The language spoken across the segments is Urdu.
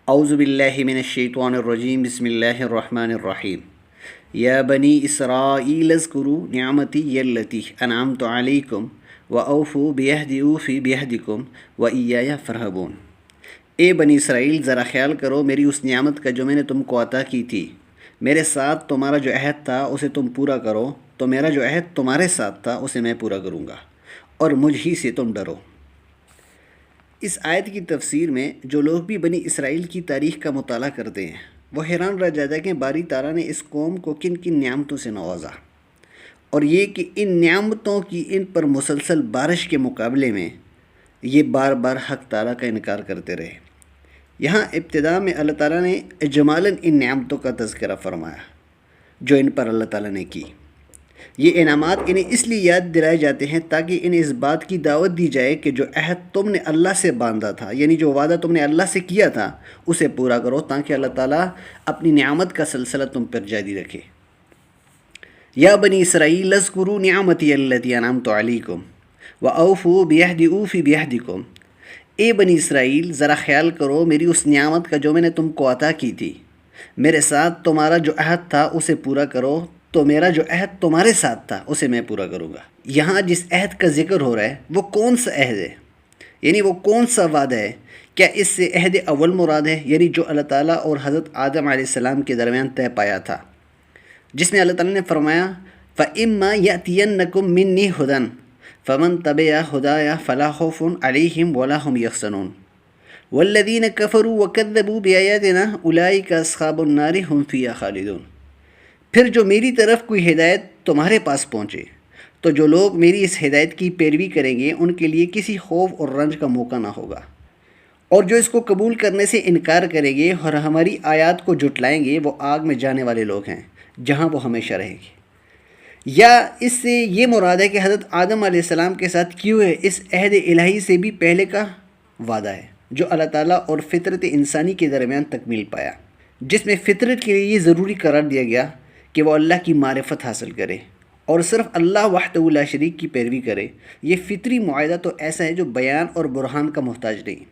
اعوذ باللہ من الشیطان الرجیم بسم اللہ الرحمن الرحیم یا بنی اسرائیل اذکروا نعمتی التی انعمت علیکم واوفوا بعہدی اوفی بعہدکم وایای فارہبون۔ اے بنی اسرائیل، ذرا خیال کرو میری اس نعمت کا جو میں نے تم کو عطا کی تھی۔ میرے ساتھ تمہارا جو عہد تھا اسے تم پورا کرو، تو میرا جو عہد تمہارے ساتھ تھا اسے میں پورا کروں گا، اور مجھ ہی سے تم ڈرو۔ اس آیت کی تفسیر میں جو لوگ بھی بنی اسرائیل کی تاریخ کا مطالعہ کرتے ہیں وہ حیران رہ جاتا ہے کہ باری تعالیٰ نے اس قوم کو کن کن نعمتوں سے نوازا، اور یہ کہ ان نعمتوں کی ان پر مسلسل بارش کے مقابلے میں یہ بار بار حق تعالیٰ کا انکار کرتے رہے۔ یہاں ابتدا میں اللہ تعالیٰ نے اجمالاً ان نعمتوں کا تذکرہ فرمایا جو ان پر اللہ تعالیٰ نے کی۔ یہ انعامات انہیں اس لیے یاد دلائے جاتے ہیں تاکہ انہیں اس بات کی دعوت دی جائے کہ جو عہد تم نے اللہ سے باندھا تھا، یعنی جو وعدہ تم نے اللہ سے کیا تھا، اسے پورا کرو، تاکہ اللہ تعالیٰ اپنی نعمت کا سلسلہ تم پر جاری رکھے۔ یا بنی اسرائیل اذکروا نعمتی التی انعمت علیکم واوفوا بعہدی اوفی بعہدکم۔ اے بنی اسرائیل، ذرا خیال کرو میری اس نعمت کا جو میں نے تم کو عطا کی تھی۔ میرے ساتھ تمہارا جو عہد تھا اسے پورا کرو، تو میرا جو عہد تمہارے ساتھ تھا اسے میں پورا کروں گا۔ یہاں جس عہد کا ذکر ہو رہا ہے وہ کون سا عہد ہے، یعنی وہ کون سا وعدہ ہے؟ کیا اس سے عہد اول مراد ہے، یعنی جو اللہ تعالیٰ اور حضرت آدم علیہ السلام کے درمیان طے پایا تھا، جس میں اللہ تعالیٰ نے فرمایا فَإِمَّا يَأْتِيَنَّكُم مِّنِّي هُدًى فَمَن تَبِعَ هُدَايَ فَلَا خَوْفٌ عَلَيْهِمْ وَلَا هُمْ يَحْزَنُونَ وَالَّذِينَ كَفَرُوا وَكَذَّبُوا بِآيَاتِنَا أُولَٰئِكَ أَصْحَابُ النَّارِ هُمْ فِيهَا خَالِدُونَ۔ پھر جو میری طرف کوئی ہدایت تمہارے پاس پہنچے تو جو لوگ میری اس ہدایت کی پیروی کریں گے ان کے لیے کسی خوف اور رنج کا موقع نہ ہوگا، اور جو اس کو قبول کرنے سے انکار کریں گے اور ہماری آیات کو جھٹلائیں گے وہ آگ میں جانے والے لوگ ہیں جہاں وہ ہمیشہ رہیں گے۔ یا اس سے یہ مراد ہے کہ حضرت آدم علیہ السلام کے ساتھ کیے ہوئے اس عہد الہی سے بھی پہلے کا وعدہ ہے جو اللہ تعالیٰ اور فطرت انسانی کے درمیان تکمیل پایا، جس میں فطرت کے لیے یہ ضروری قرار دیا گیا کہ وہ اللہ کی معرفت حاصل کرے اور صرف اللہ وحدہ لا شریک کی پیروی کرے۔ یہ فطری معاہدہ تو ایسا ہے جو بیان اور برہان کا محتاج نہیں،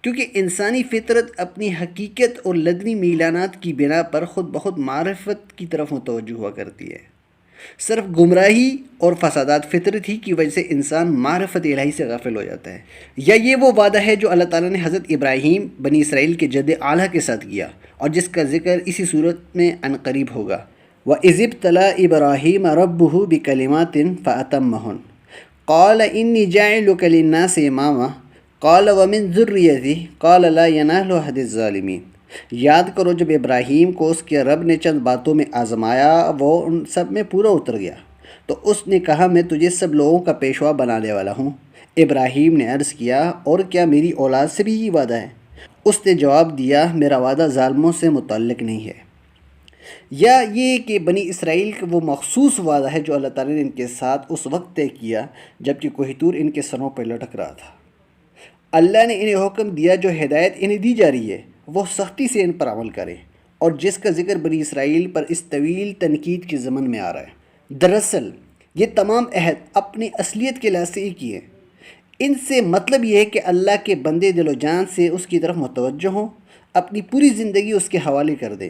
کیونکہ انسانی فطرت اپنی حقیقت اور لدنی میلانات کی بنا پر خود بخود معرفت کی طرف متوجہ ہوا کرتی ہے۔ صرف گمراہی اور فسادات فطرت ہی کی وجہ سے انسان معرفت الہی سے غافل ہو جاتا ہے۔ یا یہ وہ وعدہ ہے جو اللہ تعالیٰ نے حضرت ابراہیم بنی اسرائیل کے جد اعلیٰ کے ساتھ کیا، اور جس کا ذکر اسی صورت میں عنقریب ہوگا۔ وَإِذِ ابْتَلَىٰ إِبْرَاهِيمَ رَبُّهُ بِكَلِمَاتٍ فَأَتَمَّهُنَّ قَالَ إِنِّي جَاعِلُكَ لِلنَّاسِ إِمَامًا قَالَ وَمِن ذُرِّيَّتِي قَالَ لَا يَنَالُ عَهْدِ الظَّالِمِينَ۔ یاد کرو جب ابراہیم کو اس کے رب نے چند باتوں میں آزمایا، وہ ان سب میں پورا اتر گیا، تو اس نے کہا میں تجھے سب لوگوں کا پیشوا بنانے والا ہوں۔ ابراہیم نے عرض کیا اور کیا میری اولاد سے بھی یہ وعدہ ہے؟ اس نے جواب دیا میرا وعدہ ظالموں سے متعلق نہیں ہے۔ یا یہ کہ بنی اسرائیل کا وہ مخصوص وعدہ ہے جو اللہ تعالیٰ نے ان کے ساتھ اس وقت طے کیا جبکہ کوہ طور ان کے سروں پر لٹک رہا تھا۔ اللہ نے انہیں حکم دیا جو ہدایت انہیں دی جا رہی ہے وہ سختی سے ان پر عمل کریں، اور جس کا ذکر بنی اسرائیل پر اس طویل تنقید کے ضمن میں آ رہا ہے۔ دراصل یہ تمام عہد اپنی اصلیت کے لحاظ سے ایک ہی ہے۔ ان سے مطلب یہ ہے کہ اللہ کے بندے دل و جان سے اس کی طرف متوجہ ہوں، اپنی پوری زندگی اس کے حوالے کر دیں۔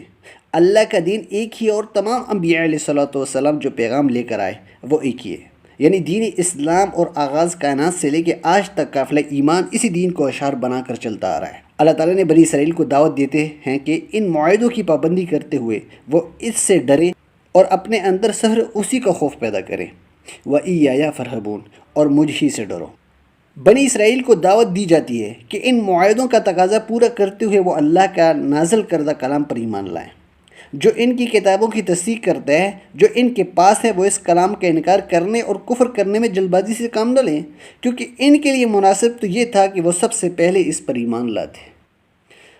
اللہ کا دین ایک ہی ہے، اور تمام انبیاء علیہ الصلوۃ والسلام جو پیغام لے کر آئے وہ ایک ہی ہے، یعنی دین اسلام، اور آغاز کائنات سے لے کے آج تک قافلہ ایمان اسی دین کو اشعار بنا کر چلتا آ رہا ہے۔ اللہ تعالیٰ نے بنی اسرائیل کو دعوت دیتے ہیں کہ ان معاہدوں کی پابندی کرتے ہوئے وہ اس سے ڈرے اور اپنے اندر صرف اسی کا خوف پیدا کریں۔ وَإِيَّایَ فَارْہَبُونَ، اور مجھ ہی سے ڈرو۔ بنی اسرائیل کو دعوت دی جاتی ہے کہ ان معاہدوں کا تقاضا پورا کرتے ہوئے وہ اللہ کا نازل کردہ کلام پر ایمان لائیں، جو ان کی کتابوں کی تصدیق کرتا ہے۔ جو ان کے پاس ہے وہ اس کلام کا انکار کرنے اور کفر کرنے میں جلد بازی سے کام نہ لیں، کیونکہ ان کے لیے مناسب تو یہ تھا کہ وہ سب سے پہلے اس پر ایمان لاتے۔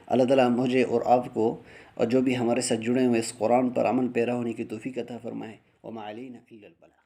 اللہ تعالیٰ مجھے اور آپ کو اور جو بھی ہمارے ساتھ جڑے ہوئے اس قرآن پر عمل پیرا ہونے کی توفیق عطا فرمائے۔ وما علینا الا البلاغ۔